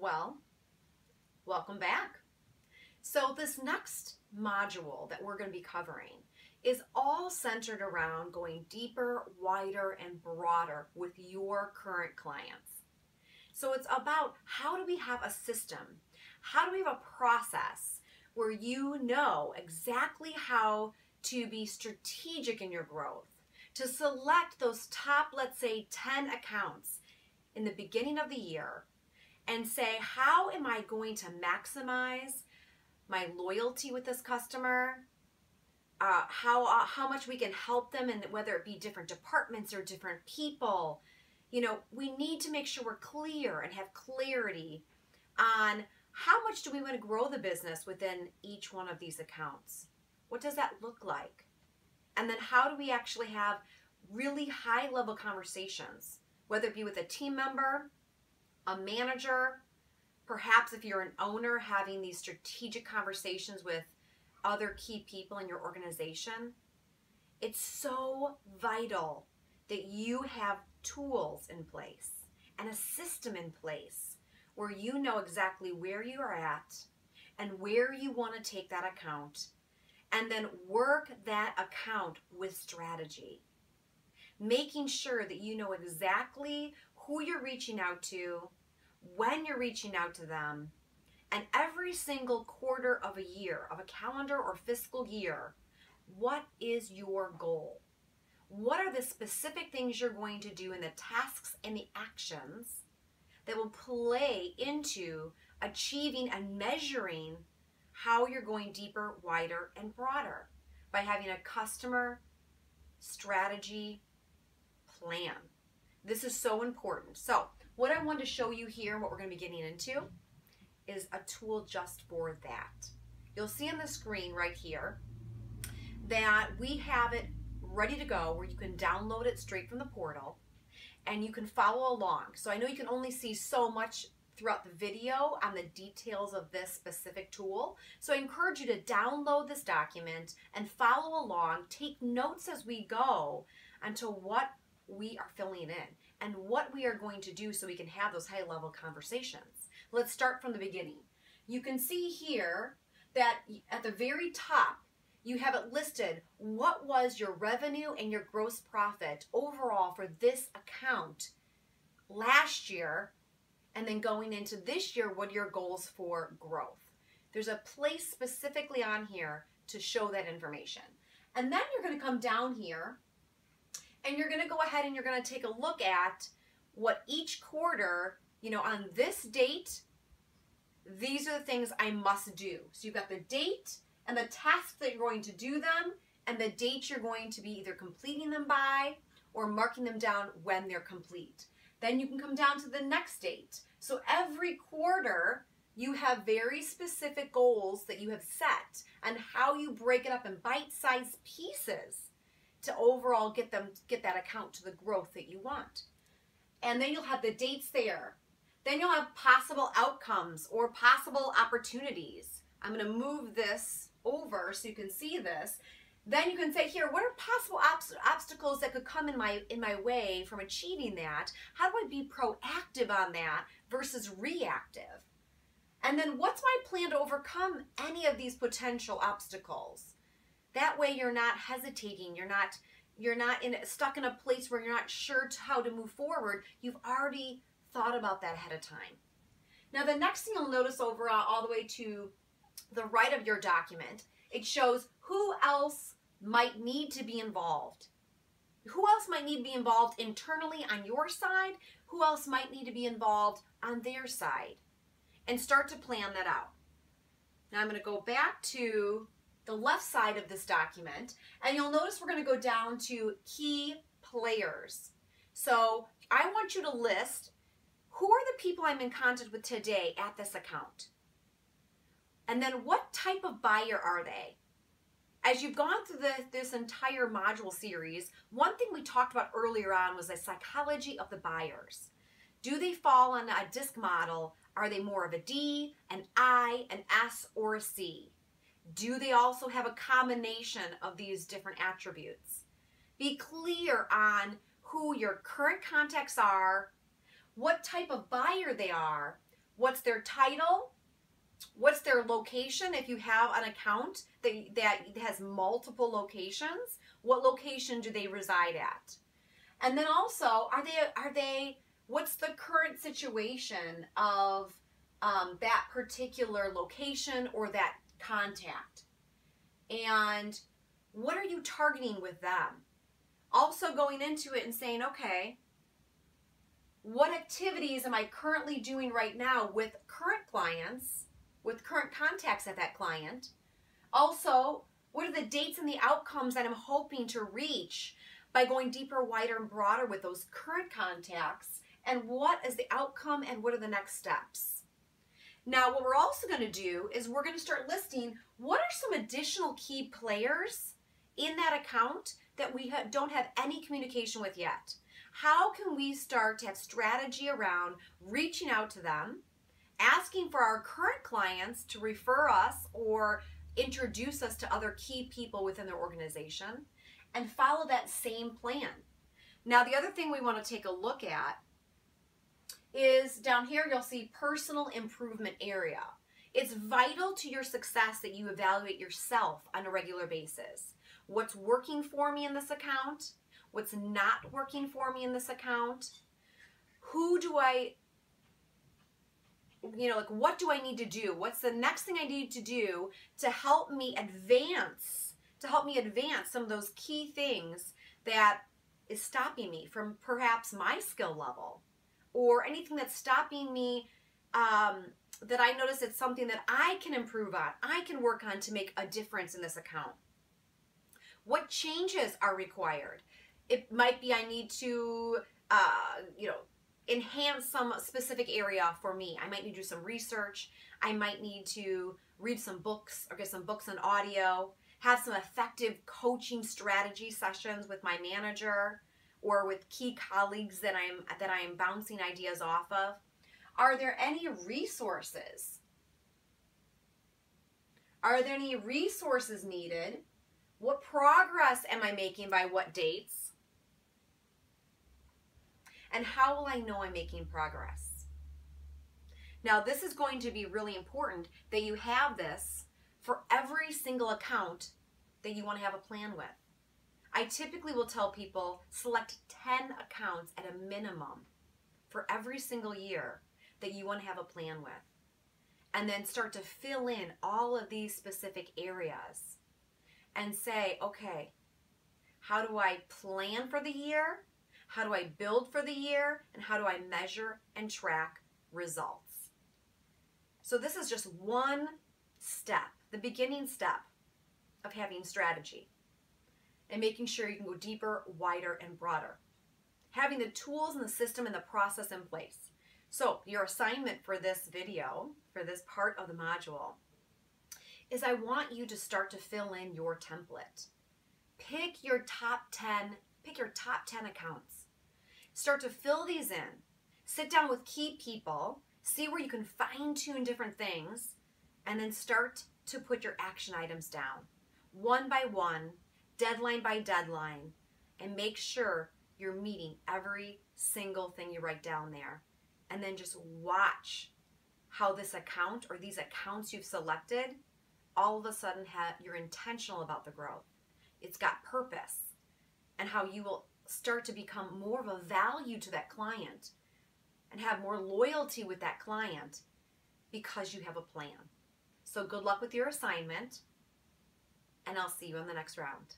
Well, welcome back. So this next module that we're going to be covering is all centered around going deeper, wider, and broader with your current clients. So it's about how do we have a system, how do we have a process where you know exactly how to be strategic in your growth, to select those top, let's say, 10 accounts in the beginning of the year and say, how am I going to maximize my loyalty with this customer, how much we can help them, and whether it be different departments or different people. You know, we need to make sure we're clear and have clarity on how much do we want to grow the business within each one of these accounts. What does that look like? And then how do we actually have really high-level conversations, whether it be with a team member, a manager, perhaps if you're an owner, having these strategic conversations with other key people in your organization. It's so vital that you have tools in place and a system in place where you know exactly where you are at and where you want to take that account, and then work that account with strategy. Making sure that you know exactly who you're reaching out to, when you're reaching out to them, and every single quarter of a year, of a calendar or fiscal year, what is your goal? What are the specific things you're going to do, and the tasks and the actions that will play into achieving and measuring how you're going deeper, wider, and broader by having a customer strategy plan. This is so important. So what I want to show you here, and what we're going to be getting into, is a tool just for that. You'll see on the screen right here that we have it ready to go, where you can download it straight from the portal and you can follow along. So I know you can only see so much throughout the video on the details of this specific tool. So I encourage you to download this document and follow along, take notes as we go onto what we are filling in and what we are going to do so we can have those high-level conversations. Let's start from the beginning. You can see here that at the very top, you have it listed what was your revenue and your gross profit overall for this account last year, and then going into this year, what are your goals for growth? There's a place specifically on here to show that information. And then you're going to come down here and you're going to go ahead and you're going to take a look at what each quarter, you know, on this date, these are the things I must do. So you've got the date and the tasks that you're going to do them, and the date you're going to be either completing them by or marking them down when they're complete. Then you can come down to the next date. So every quarter, you have very specific goals that you have set and how you break it up in bite-sized pieces to overall get that account to the growth that you want. And then you'll have the dates there. Then you'll have possible outcomes or possible opportunities. I'm going to move this over so you can see this. Then you can say, here, what are possible obstacles that could come in my way from achieving that? How do I be proactive on that versus reactive? And then what's my plan to overcome any of these potential obstacles? That way you're not hesitating, you're not stuck in a place where you're not sure how to move forward. You've already thought about that ahead of time. Now the next thing you'll notice over all the way to the right of your document, it shows who else might need to be involved. Who else might need to be involved internally on your side? Who else might need to be involved on their side? And start to plan that out. Now I'm going to go back to the left side of this document, and you'll notice we're going to go down to key players. So I want you to list who are the people I'm in contact with today at this account. And then what type of buyer are they? As you've gone through this entire module series, one thing we talked about earlier on was the psychology of the buyers. Do they fall on a DISC model? Are they more of a D, an I, an S, or a C? Do they also have a combination of these different attributes? Be clear on who your current contacts are, what type of buyer they are, what's their title, what's their location. If you have an account that has multiple locations, what location do they reside at? And then also, what's the current situation of that particular location or that contact? And what are you targeting with them? Also going into it and saying, okay, what activities am I currently doing right now with current clients, with current contacts at that client? Also, what are the dates and the outcomes that I'm hoping to reach by going deeper, wider, and broader with those current contacts? And what is the outcome and what are the next steps? Now, what we're also going to do is we're going to start listing what are some additional key players in that account that we don't have any communication with yet. How can we start to have strategy around reaching out to them, asking for our current clients to refer us or introduce us to other key people within their organization, and follow that same plan. Now, the other thing we want to take a look at is down here, you'll see personal improvement area. It's vital to your success that you evaluate yourself on a regular basis. What's working for me in this account? What's not working for me in this account? Who do I, what do I need to do? What's the next thing I need to do to help me advance, some of those key things that is stopping me from perhaps my skill level, or anything that's stopping me that I notice it's something that I can improve on, I can work on to make a difference in this account. What changes are required? It might be I need to, enhance some specific area for me. I might need to do some research. I might need to read some books or get some books on audio, have some effective coaching strategy sessions with my manager or with key colleagues that I'm bouncing ideas off of. Are there any resources? Are there any resources needed? What progress am I making by what dates? And how will I know I'm making progress? Now, this is going to be really important that you have this for every single account that you want to have a plan with. I typically will tell people select 10 accounts at a minimum for every single year that you want to have a plan with. And then start to fill in all of these specific areas and say, okay, how do I plan for the year? How do I build for the year? And how do I measure and track results? So this is just one step, the beginning step of having strategy and making sure you can go deeper, wider, and broader. Having the tools and the system and the process in place. So your assignment for this video, for this part of the module, is I want you to start to fill in your template. Pick your top 10 accounts. Start to fill these in. Sit down with key people, see where you can fine-tune different things, and then start to put your action items down. One by one, deadline by deadline, and make sure you're meeting every single thing you write down there. And then just watch how this account or these accounts you've selected all of a sudden you're intentional about the growth. It's got purpose, and how you will start to become more of a value to that client and have more loyalty with that client because you have a plan. So good luck with your assignment, and I'll see you in the next round.